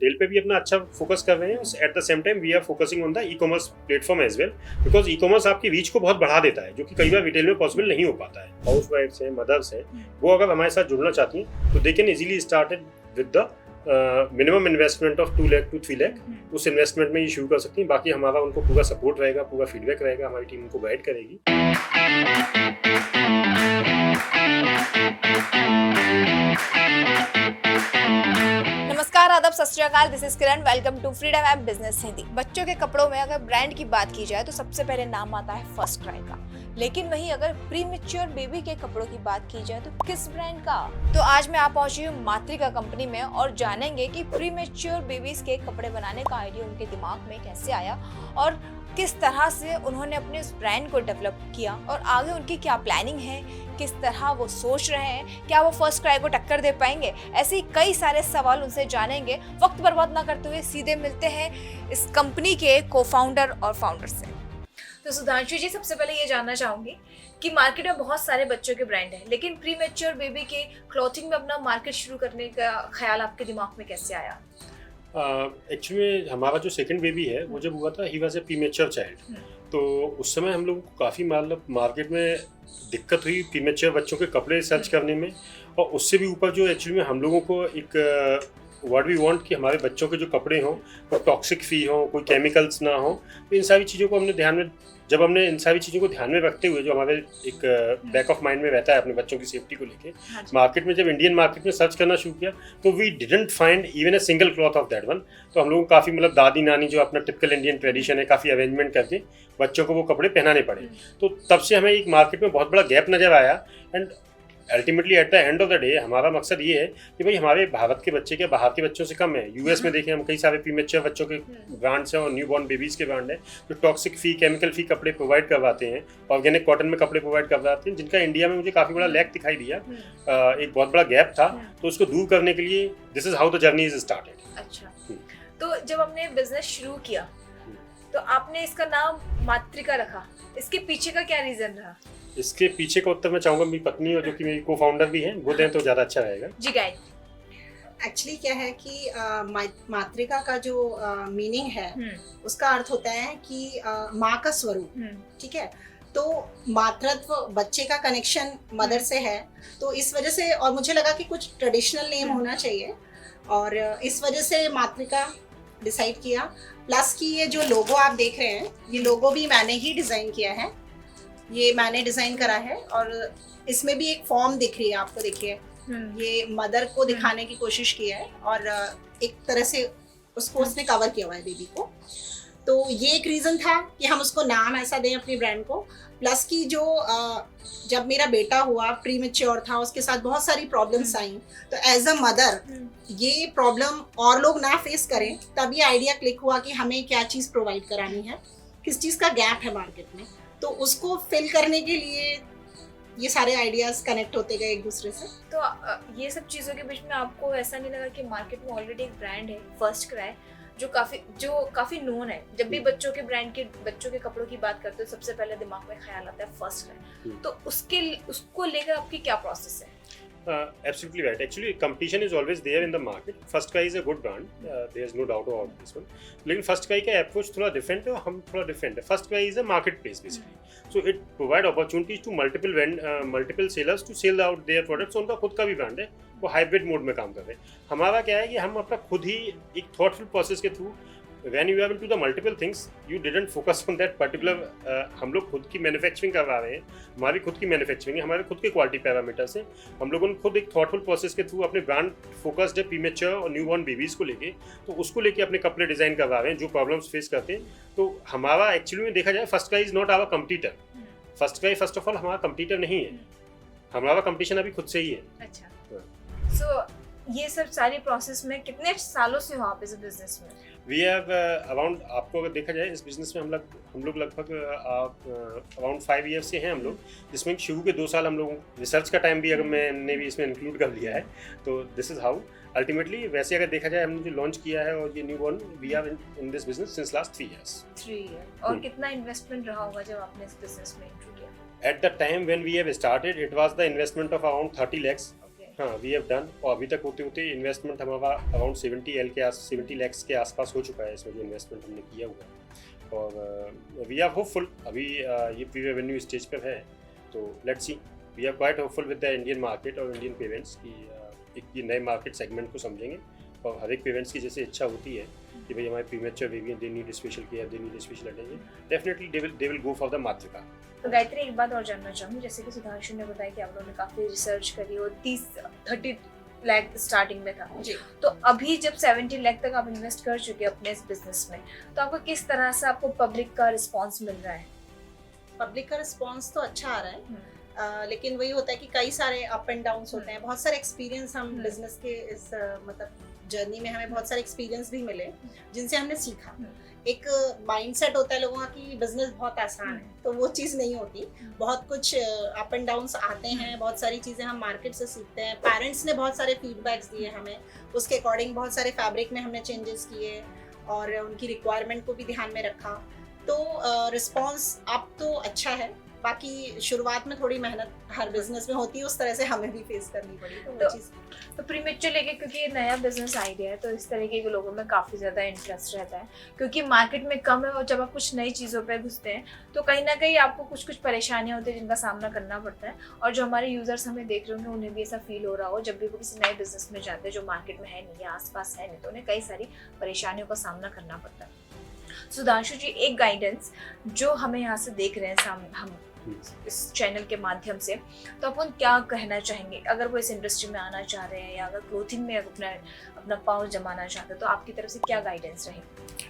Retail पे भी अपना अच्छा फोकस कर रहे हैं, at the same time we are focusing on the e commerce platform as well, because e commerce आपकी रीच को बहुत बढ़ा देता है, जो कि कई बार रिटेल में पॉसिबल नहीं हो पाता है। हाउस वाइफ्स हैं, मदर्स हैं, वो अगर हमारे साथ जुड़ना चाहती हैं तो they can easily started with the minimum investment of 2 lakh to 3 lakh. उस इन्वेस्टमेंट में ये शुरू कर सकती हैं। बाकी हमारा उनको पूरा सपोर्ट रहेगा, पूरा फीडबैक रहेगा, हमारी टीम उनको गाइड करेगी। नमस्कार, आदाब, सत श्री अकाल, this is Kiran. Welcome to freedom app business Hindi. बच्चों के कपड़ों में अगर ब्रांड की बात की जाए तो सबसे पहले नाम आता है फर्स्ट क्राई का, लेकिन वहीं अगर प्री मैच्योर बेबी के कपड़ों की बात की जाए तो किस ब्रांड का? तो आज मैं आप पहुंची हूँ मातृका कंपनी में और जानेंगे कि प्री मैच्योर बेबीज के कपड़े बनाने का आइडिया उनके दिमाग में कैसे आया और किस तरह से उन्होंने अपने इस ब्रांड को डेवलप किया और आगे उनकी क्या प्लानिंग है, किस तरह वो सोच रहे हैं, क्या वो फर्स्ट क्राई को टक्कर दे पाएंगे। ऐसे ही कई सारे सवाल उनसे जानेंगे। वक्त बर्बाद ना करते हुए सीधे मिलते हैं इस कंपनी के को-फाउंडर और फाउंडर से। तो सुधांशु जी, सबसे पहले ये जानना चाहूंगी कि मार्केट में बहुत सारे बच्चों के ब्रांड हैं, लेकिन प्री मैच्योर बेबी के क्लॉथिंग में अपना मार्केट शुरू करने का ख्याल आपके दिमाग में कैसे आया? एक्चुअली हमारा जो सेकंड बेबी है वो जब हुआ था, he was a premature child, तो उस समय हम लोगों को काफ़ी मतलब मार्केट में दिक्कत हुई प्रीमेच्योर बच्चों के कपड़े सर्च करने में। और उससे भी ऊपर जो एक्चुअली में हम लोगों को एक व्हाट वी वांट कि हमारे बच्चों के जो कपड़े हों वो टॉक्सिक फ्री हों, कोई केमिकल्स ना हो। तो इन सारी चीज़ों को हमने ध्यान में, जब हमने इन सारी चीज़ों को ध्यान में रखते हुए, जो हमारे एक बैक ऑफ माइंड में रहता है अपने बच्चों की सेफ्टी को लेके, मार्केट में जब इंडियन मार्केट में सर्च करना शुरू किया तो we didn't find even a single cloth of that one. तो हम लोगों को काफ़ी मतलब दादी नानी जो अपना टिपिकल इंडियन ट्रेडिशन है, काफ़ी अरेंजमेंट करके बच्चों को वो कपड़े पहनाने पड़े। तो तब से हमें एक मार्केट में बहुत बड़ा गैप नज़र आया। And ultimately at the end of the day हमारा मकसद ये है कि भाई हमारे भारत के बच्चे के बाहर के बच्चों से कम है। यूएस में देखें हम, कई सारे प्रीमेच्योर बच्चों के ब्रांड्स हैं और न्यू बॉर्न बेबीज़ के ब्रांड हैं जो टॉक्सिक फ्री, केमिकल फ्री कपड़े प्रोवाइड करवाते हैं, ऑर्गेनिक कॉटन में कपड़े प्रोवाइड करवाते हैं, जिनका इंडिया में मुझे काफ़ी बड़ा लैक दिखाई दिया। एक बहुत बड़ा गैप था, तो उसको दूर करने के लिए this is how the journey is started. अच्छा, तो जब हमने बिजनेस शुरू किया तो आपने इसका नाम मातृका रखा, इसके पीछे का क्या रीजन रहा? इसके पीछे का उत्तर मैं चाहूँगा मेरी पत्नी और जो कि मेरी को-फाउंडर भी हैं वो दें तो ज़्यादा अच्छा रहेगा। जी गाइड। एक्चुअली क्या है कि मातृका का जो मीनिंग है उसका अर्थ होता है कि माँ का स्वरूप, ठीक है। तो मातृत्व, बच्चे का कनेक्शन मदर से है, तो इस वजह से, और मुझे लगा कि कुछ ट्रेडिशनल नेम होना चाहिए और इस वजह से मातृका डिसाइड किया। प्लस कि ये जो लोगो आप देख रहे हैं, ये लोगो भी मैंने ही डिज़ाइन किया है, ये मैंने डिज़ाइन करा है। और इसमें भी एक फॉर्म दिख रही है आपको, देखिए ये मदर को दिखाने की कोशिश की है और एक तरह से उसको उसने कवर किया हुआ है बेबी को। तो ये एक रीज़न था कि हम उसको नाम ऐसा दें अपने ब्रांड को। प्लस कि जो जब मेरा बेटा हुआ, प्री मैच्योर था, उसके साथ बहुत सारी प्रॉब्लम्स आई, तो एज अ मदर ये प्रॉब्लम और लोग ना फेस करें, तभी आइडिया क्लिक हुआ कि हमें क्या चीज़ प्रोवाइड करानी है, किस चीज़ का गैप है मार्केट में, तो उसको फिल करने के लिए ये सारे आइडियाज कनेक्ट होते गए एक दूसरे से। तो ये सब चीज़ों के बीच में आपको ऐसा नहीं लगा कि मार्केट में ऑलरेडी एक ब्रांड है फर्स्ट क्राई जो काफी नोन है? जब भी बच्चों के कपड़ों की बात करते हो सबसे पहले दिमाग में ख्याल आता है फर्स्ट क्राई, तो उसको लेकर आपकी क्या प्रोसेस है? Absolutely right. Actually, competition is always there in the market. First Cry is a good brand. There is no doubt about this one. लेकिन First Cry का approach थोड़ा different है और हम थोड़ा different है. First Cry is a marketplace basically. So it provide opportunities to multiple sellers to sell out their products. उनका खुद का भी brand है, वो hybrid mode में काम कर रहे हैं। हमारा क्या है कि हम अपना खुद ही एक thoughtful process के through, when you are into the multiple things, you didn't focus on that particular. हम लोग खुद की मैन्युफैक्चरिंग करवा रहे हैं, हमारी खुद की मैन्युफैक्चरिंग है, हमारे खुद के क्वालिटी पैरामीटर्स हैं। हम लोगों ने खुद एक थॉटफुल प्रोसेस के थ्रू अपने ब्रांड फोकस्ड है प्रीमेच्योर और न्यूबॉर्न बेबीज़ को लेके, तो उसको लेके अपने कपड़े डिज़ाइन करवा रहे हैं जो प्रॉब्लम्स फेस करते हैं। तो हमारा एक्चुअली में देखा जाए first cry is not our competitor. First cry first of all हमारा कंपटीटर नहीं है, हमारा कंपटीशन अभी खुद से ही है। अच्छा, सो ये सब सारी प्रोसेस में कितने सालों से हो आप इस बिजनेस में? वी हैव अराउंड, आपको अगर देखा जाए इस बिजनेस में हम लोग लगभग अराउंड 5 ईयर से हैं हम लोग, जिसमें शुरू के 2 साल हम लोगों रिसर्च का टाइम भी अगर मैंने भी इसमें इंक्लूड कर लिया है। तो दिस इज हाउ अल्टीमेटली, वैसे अगर देखा जाए हमने जो लॉन्च किया है और ये new born, we are in this business since last 3 years. 3 year. और कितना इन्वेस्टमेंट रहा होगा जब आपने इस बिजनेस में एंट्री किया? At the time when we have started, it was the investment of around 30 lakhs. हाँ, वी हैव डन, और अभी तक होते होते इन्वेस्टमेंट हमारा अराउंड 70 lakhs के आसपास हो चुका है इसमें जो इन्वेस्टमेंट हमने किया हुआ है। और वी आर होपफुल, अभी ये प्री रेवेन्यू स्टेज पर है, तो let's see. We are quite hopeful with the Indian market और इंडियन पेरेंट्स की एक ये नए मार्केट सेगमेंट को समझेंगे। और हर एक पेरेंट्स की जैसे इच्छा होती है कि भाई हमारे premature baby they need special care, they need special attention, definitely they will go for the मातृका। तो गायत्री, एक बात और जानना चाहूँगी, जैसे कि सुधांशु ने बताया कि आप लोगों ने काफ़ी रिसर्च करी और 30 लाख स्टार्टिंग में था जी। तो अभी जब 70 लाख तक आप इन्वेस्ट कर चुके हैं अपने इस बिजनेस में, तो आपको किस तरह से आपको पब्लिक का रिस्पांस मिल रहा है? पब्लिक का रिस्पांस तो अच्छा आ रहा है, लेकिन वही होता है कि कई सारे अप एंड डाउन्स होते हैं। बहुत सारे एक्सपीरियंस हम बिजनेस के इस मतलब जर्नी में हमें बहुत सारे एक्सपीरियंस भी मिले जिनसे हमने सीखा। एक माइंडसेट होता है लोगों का कि बिजनेस बहुत आसान है, तो वो चीज़ नहीं होती। बहुत कुछ अप एंड डाउन्स आते हैं, बहुत सारी चीज़ें हम मार्केट से सीखते हैं। पेरेंट्स ने बहुत सारे फीडबैक्स दिए हमें, उसके अकॉर्डिंग बहुत सारे फैब्रिक में हमने चेंजेस किए और उनकी रिक्वायरमेंट को भी ध्यान में रखा। तो रिस्पॉन्स अब तो अच्छा है। बाकी शुरुआत में थोड़ी मेहनत हर बिजनेस में होती है, उस तरह से हमें भी फेस करनी पड़ी। तो वो चीज़ तो प्रीमेच्योर लेके, क्योंकि ये नया बिजनेस आइडिया है, तो इस तरीके के लोगों में काफ़ी ज़्यादा इंटरेस्ट रहता है, क्योंकि मार्केट में कम है। और जब आप कुछ नई चीज़ों पे घुसते हैं तो कहीं ना कहीं आपको कुछ परेशानियां होती हैं जिनका सामना करना पड़ता है। और जो हमारे यूजर्स हमें देख रहे होंगे उन्हें भी ऐसा फील हो रहा हो, जब भी वो किसी नए बिजनेस में जाते हैं जो मार्केट में है नहीं या आसपास है नहीं, तो उन्हें कई सारी परेशानियों का सामना करना पड़ता है। सुधांशु जी, एक गाइडेंस जो हमें यहाँ से देख रहे हैं हम इस चैनल के माध्यम से, तो अपन क्या कहना चाहेंगे अगर वो इस इंडस्ट्री में आना चाह रहे हैं या अगर क्लोथिंग में अपना पाँव जमाना चाहते हैं, तो आपकी तरफ से क्या गाइडेंस रहेगी?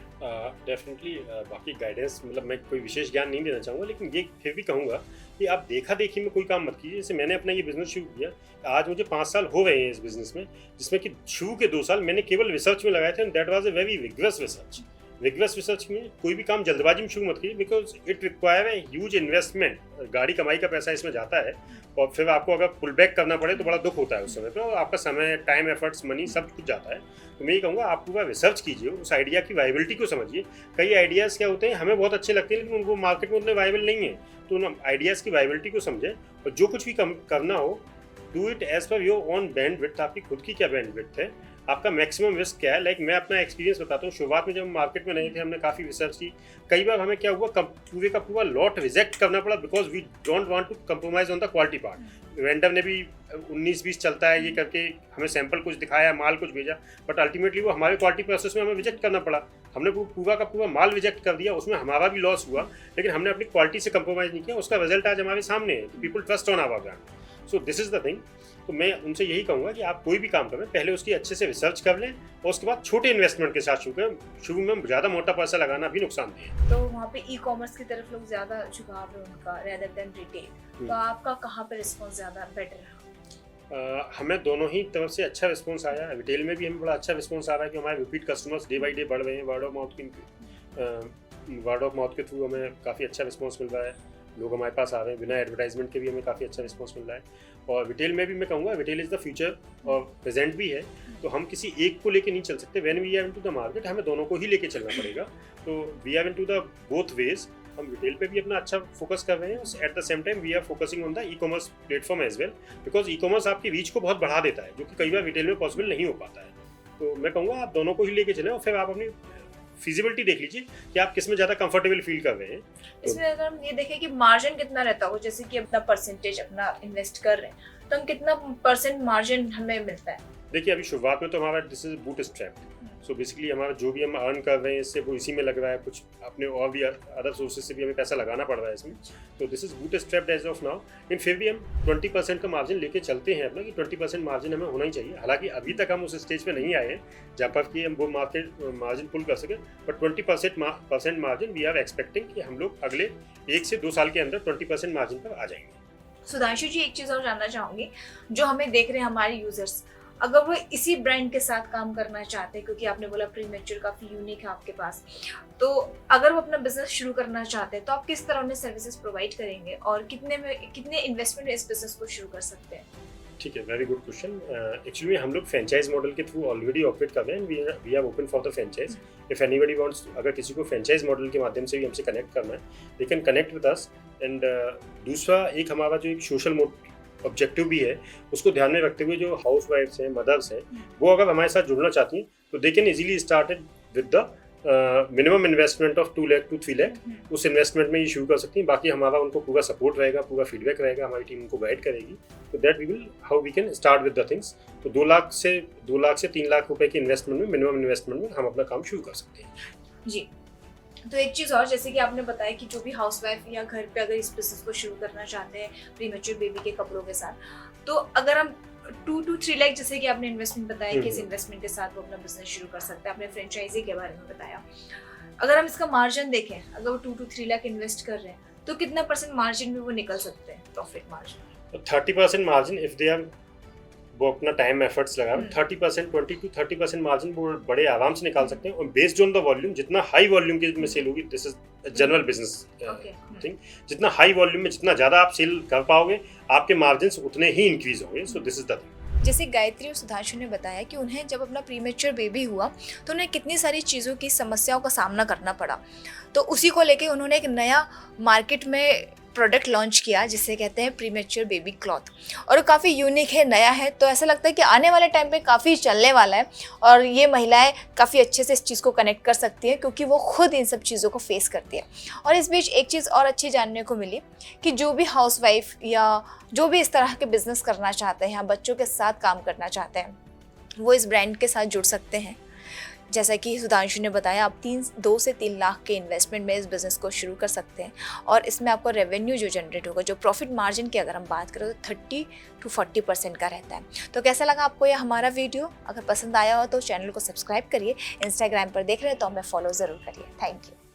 डेफिनेटली बाकी गाइडेंस मतलब मैं कोई विशेष ज्ञान नहीं देना चाहूँगा, लेकिन ये फिर भी कहूँगा कि आप देखा देखी में कोई काम मत कीजिए। जैसे मैंने अपना ये बिजनेस शुरू किया, आज मुझे 5 साल हो गए हैं इस बिजनेस में, जिसमें कि शुरू के 2 साल मैंने केवल रिसर्च में लगाए थे, and that was a very rigorous research. Rigorous research में कोई भी काम जल्दबाजी में शुरू मत कीजिए, because it require a huge investment. गाड़ी कमाई का पैसा इसमें जाता है, और फिर आपको अगर पुल बैक करना पड़े तो बड़ा दुख होता है उस समय पर, और आपका समय, टाइम, एफर्ट्स, मनी सब कुछ जाता है। तो मैं ये कहूँगा आप पूरा रिसर्च कीजिए, उस आइडिया की वायबिलिटी को समझिए। कई आइडियाज़ क्या होते हैं हमें बहुत अच्छे लगते हैं, लेकिन उनको मार्केट में उतने वायबल नहीं है। तो उन आइडियाज़ की वायबिलिटी को समझें, और जो कुछ भी करना हो do it as per your own bandwidth. आपकी खुद की क्या बैंडविड्थ है, आपका मैक्सिमम रिस्क क्या है। लाइक मैं अपना एक्सपीरियंस बताता हूँ। शुरुआत में जब हम मार्केट में नहीं थे, हमने काफ़ी रिसर्च की। कई बार हमें क्या हुआ, पूरे का पूरा लॉट रिजेक्ट करना पड़ा, because we don't want to compromise on the quality part. Vendor ने भी 19-20 चलता है ये करके हमें सैंपल कुछ दिखाया, माल कुछ भेजा, बट अल्टीमेटली वो हमारे क्वालिटी प्रोसेस में हमें रिजेक्ट करना पड़ा। हमने पूरा का पूरा माल रिजेक्ट कर दिया, उसमें हमारा भी लॉस हुआ, लेकिन हमने अपनी क्वालिटी से कंप्रोमाइज़ नहीं किया। उसका रिजल्ट आज हमारे सामने है। People trust on our brand, so this is the thing. तो मैं उनसे यही कहूँगा कि आप कोई भी काम करें, पहले उसकी अच्छे से रिसर्च कर लें, और उसके बाद छोटे इन्वेस्टमेंट के साथ शुरू करें। शुरू में ज़्यादा मोटा पैसा लगाना भी नुकसानदेह है। तो वहाँ पे ई कॉमर्स की तरफ लोग ज़्यादा झुकाव है उनका, रेदर देन रिटेल। तो आपका कहाँ पे रिस्पॉन्स ज़्यादा बेटर रहा? हमें दोनों ही तरफ से अच्छा रिस्पॉन्स आया है। रिटेल में भी हमें बड़ा अच्छा रिस्पॉन्स आ रहा है कि हमारे repeat customers day by day बढ़ रहे हैं। वर्ड ऑफ माउथ के थ्रू हमें काफ़ी अच्छा रिस्पॉन्स मिल रहा है। लोग हमारे पास आ रहे हैं, बिना एडवर्टाइजमेंट के भी हमें काफ़ी अच्छा रिस्पॉन्स मिल रहा है। और रिटेल में भी मैं कहूँगा रिटेल इज़ द फ्यूचर और प्रेजेंट भी है। तो हम किसी एक को लेके नहीं चल सकते। When we are into the market, हमें दोनों को ही लेके चलना पड़ेगा। तो we are into the both ways. हम रिटेल पे भी अपना अच्छा फोकस कर रहे हैं, at the same time we are focusing on the e commerce platform as well, because e commerce आपकी रीच को बहुत बढ़ा देता है, जो कि कई बार रिटेल में पॉसिबल नहीं हो पाता है। तो मैं कहूँगा आप दोनों को ही लेके चलें, और फिर आप अपनी फिजिबिलिटी देख लीजिए कि आप किस में ज़्यादा कंफर्टेबल फील कर रहे हैं। इसमें अगर हम ये देखें कि मार्जिन कितना रहता हो, जैसे कि अपना परसेंटेज अपना इन्वेस्ट कर रहे हैं, तो हम कितना % मार्जिन हमें मिलता है? देखिए अभी शुरुआत में तो हमारा this is boot strap. So basically हमारा जो भी हम अर्न कर रहे हैं इससे वो इसी में लग रहा है। कुछ अपने और भी अदर सोर्सेज से भी हमें पैसा लगाना पड़ रहा है इसमें। तो this is bootstrapped as of now. लेकिन फिर भी हम 20% का मार्जिन लेके चलते हैं अपना, कि 20% मार्जिन हमें होना ही चाहिए। हालांकि अभी तक हम उस स्टेज पे नहीं आए हैं जहाँ पर कि हम वो मार्जिन पुल कर सकें, but 20% margin we are expecting कि हम लोग अगले 1 से 2 साल के अंदर 20% मार्जिन पर आ जाएंगे। सुधांशु जी, एक चीज़ और जानना चाहूँगी, जो हमें देख रहे हैं हमारे यूजर्स, अगर वो इसी ब्रांड के साथ काम करना चाहते हैं, क्योंकि आपने बोला प्रीमेच्योर काफ़ी यूनिक है आपके पास, तो अगर वो अपना बिजनेस शुरू करना चाहते हैं तो आप किस तरह उन्हें सर्विसेज प्रोवाइड करेंगे और कितने इन्वेस्टमेंट में इस बिजनेस को शुरू कर सकते हैं? ठीक है, वेरी गुड क्वेश्चन। एक्चुअली हम लोग फ्रेंचाइज मॉडल के थ्रू ऑलरेडी ऑपरेट कर रहे हैं। We are open for the franchise. If anybody wants, अगर किसी को फ्रेंचाइज मॉडल के माध्यम से भी हमसे कनेक्ट करना है, they can connect with us. And दूसरा एक हमारा जो एक सोशल ऑब्जेक्टिव भी है, उसको ध्यान में रखते हुए जो हाउस वाइफ्स हैं, मदर्स हैं, वो अगर हमारे साथ जुड़ना चाहती हैं तो they can easily started with the minimum investment of 2 lakh to 3 lakh. उस इन्वेस्टमेंट में ये शुरू कर सकती हैं। बाकी हमारा उनको पूरा सपोर्ट रहेगा, पूरा फीडबैक रहेगा, हमारी टीम उनको गाइड करेगी। तो that we will how we can start with the things. तो 2 लाख से 3 लाख रुपए के इन्वेस्टमेंट में, मिनिमम इन्वेस्टमेंट में हम अपना काम शुरू कर सकते हैं। जी। तो एक चीज़ और, जैसे कि आपने बताया कि जो भी हाउसवाइफ या घर पे अगर इस बिजनेस को शुरू करना चाहते हैं प्रीमेच्योर बेबी के कपड़ों के साथ, तो अगर हम 2 to 3 लाख, जैसे कि आपने इन्वेस्टमेंट बताया कि इस इन्वेस्टमेंट के साथ वो अपना बिजनेस शुरू कर सकते हैं, आपने फ्रेंचाइजी के बारे में बताया। अगर हम इसका मार्जिन देखें, अगर वो 2 to 3 लाख इन्वेस्ट कर रहे हैं तो कितना % मार्जिन में वो निकल सकते हैं, profit margin? 30% margin if they are, वो अपना टाइम एफर्ट्स लगा, 30% 20 to 30% मार्जिन वो बड़े आराम से निकाल सकते हैं। और बेस्ड ऑन द वॉल्यूम, जितना हाई वॉल्यूम की में सेल होगी, this is general business thing, जितना हाई वॉल्यूम में जितना ज़्यादा आप सेल कर पाओगे, आपके मार्जिन उतने ही इंक्रीज होंगे। सो दिस इज द थिंग। जैसे गायत्री और सुधांशु ने बताया कि उन्हें जब अपना प्रीमेच्योर बेबी हुआ तो उन्हें कितनी सारी चीज़ों की समस्याओं का सामना करना पड़ा, तो उसी को लेके उन्होंने एक नया मार्केट में प्रोडक्ट लॉन्च किया जिसे कहते हैं प्रीमेच्योर बेबी क्लॉथ, और वो काफ़ी यूनिक है, नया है। तो ऐसा लगता है कि आने वाले टाइम पे काफ़ी चलने वाला है और ये महिलाएं काफ़ी अच्छे से इस चीज़ को कनेक्ट कर सकती हैं क्योंकि वो खुद इन सब चीज़ों को फेस करती है। और इस बीच एक चीज़ और अच्छी जानने को मिली कि जो भी हाउसवाइफ या जो भी इस तरह के बिजनेस करना चाहते हैं या बच्चों के साथ काम करना चाहते हैं, वो इस ब्रांड के साथ जुड़ सकते हैं। जैसा कि सुधांशु ने बताया, आप 2 से 3 लाख के इन्वेस्टमेंट में इस बिज़नेस को शुरू कर सकते हैं और इसमें आपका रेवेन्यू जो जनरेट होगा, जो प्रॉफिट मार्जिन की अगर हम बात करें तो 30 to 40% का रहता है। तो कैसा लगा आपको ये हमारा वीडियो? अगर पसंद आया हो तो चैनल को सब्सक्राइब करिए, इंस्टाग्राम पर देख रहे हैं तो हमें फॉलो ज़रूर करिए। Thank you.